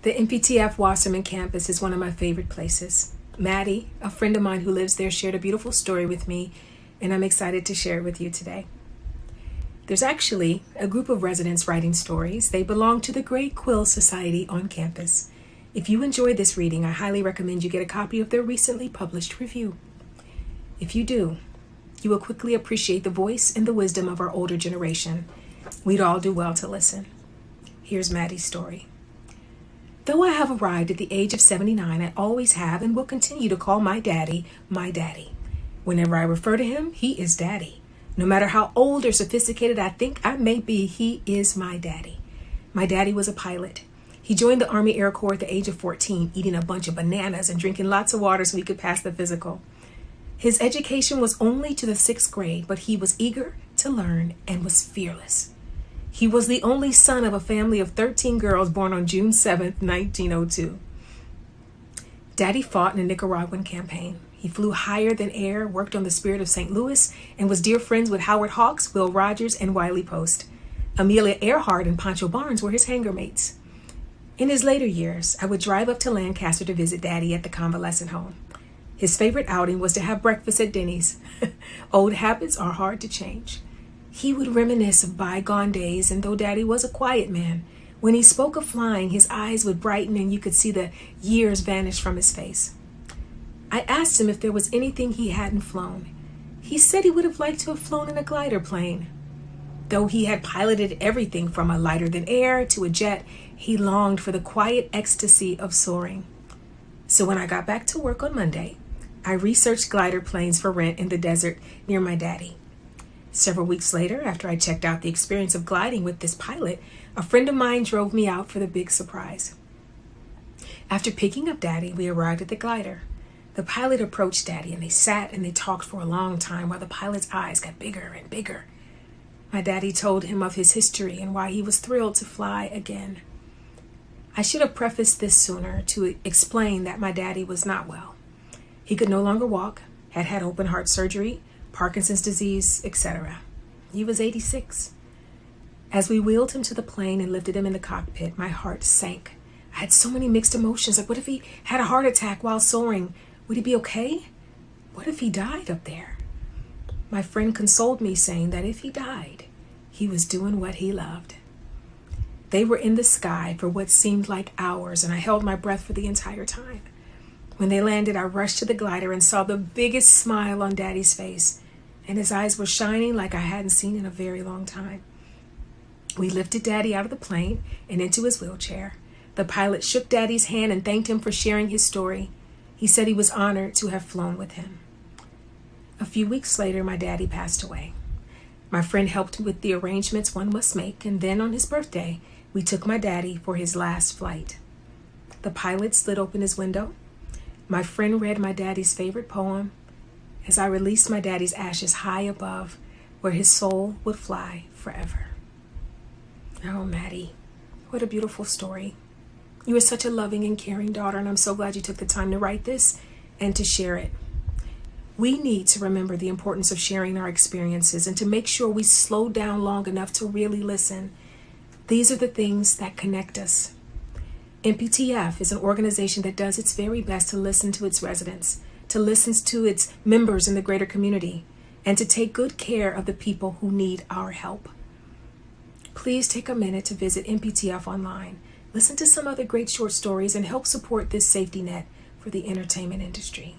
The MPTF Wasserman campus is one of my favorite places. Madi, a friend of mine who lives there, shared a beautiful story with me, and I'm excited to share it with you today. There's actually a group of residents writing stories. They belong to the Grey Quill Society on campus. If you enjoyed this reading, I highly recommend you get a copy of their recently published review. If you do, you will quickly appreciate the voice and the wisdom of our older generation. We'd all do well to listen. Here's Madi's story. Though I have arrived at the age of 79, I always have and will continue to call my daddy, my daddy. Whenever I refer to him, he is daddy. No matter how old or sophisticated I think I may be, he is my daddy. My daddy was a pilot. He joined the Army Air Corps at the age of 14, eating a bunch of bananas and drinking lots of water so he could pass the physical. His education was only to the 6th grade, but he was eager to learn and was fearless. He was the only son of a family of 13 girls born on June 7, 1902. Daddy fought in the Nicaraguan campaign. He flew higher than air, worked on the Spirit of St. Louis, and was dear friends with Howard Hawks, Will Rogers, and Wiley Post. Amelia Earhart and Pancho Barnes were his hangar mates. In his later years, I would drive up to Lancaster to visit Daddy at the convalescent home. His favorite outing was to have breakfast at Denny's. Old habits are hard to change. He would reminisce of bygone days, and though Daddy was a quiet man, when he spoke of flying, his eyes would brighten and you could see the years vanish from his face. I asked him if there was anything he hadn't flown. He said he would have liked to have flown in a glider plane. Though he had piloted everything from a lighter than air to a jet, he longed for the quiet ecstasy of soaring. So when I got back to work on Monday, I researched glider planes for rent in the desert near my daddy. Several weeks later, after I checked out the experience of gliding with this pilot, a friend of mine drove me out for the big surprise. After picking up Daddy, we arrived at the glider. The pilot approached Daddy and they sat and they talked for a long time while the pilot's eyes got bigger and bigger. My daddy told him of his history and why he was thrilled to fly again. I should have prefaced this sooner to explain that my daddy was not well. He could no longer walk, had had open heart surgery, Parkinson's disease, etc. He was 86. As we wheeled him to the plane and lifted him in the cockpit, my heart sank. I had so many mixed emotions. Like, what if he had a heart attack while soaring? Would he be okay? What if he died up there? My friend consoled me, saying that if he died, he was doing what he loved. They were in the sky for what seemed like hours, and I held my breath for the entire time. When they landed, I rushed to the glider and saw the biggest smile on Daddy's face, and his eyes were shining like I hadn't seen in a very long time. We lifted Daddy out of the plane and into his wheelchair. The pilot shook Daddy's hand and thanked him for sharing his story. He said he was honored to have flown with him. A few weeks later, my daddy passed away. My friend helped with the arrangements one must make, and then on his birthday, we took my daddy for his last flight. The pilot slid open his window. My friend read my daddy's favorite poem as I released my daddy's ashes high above where his soul would fly forever. Oh, Madi, what a beautiful story. You are such a loving and caring daughter, and I'm so glad you took the time to write this and to share it. We need to remember the importance of sharing our experiences and to make sure we slow down long enough to really listen. These are the things that connect us. MPTF is an organization that does its very best to listen to its residents, to listen to its members in the greater community, and to take good care of the people who need our help. Please take a minute to visit MPTF online, listen to some other great short stories, and help support this safety net for the entertainment industry.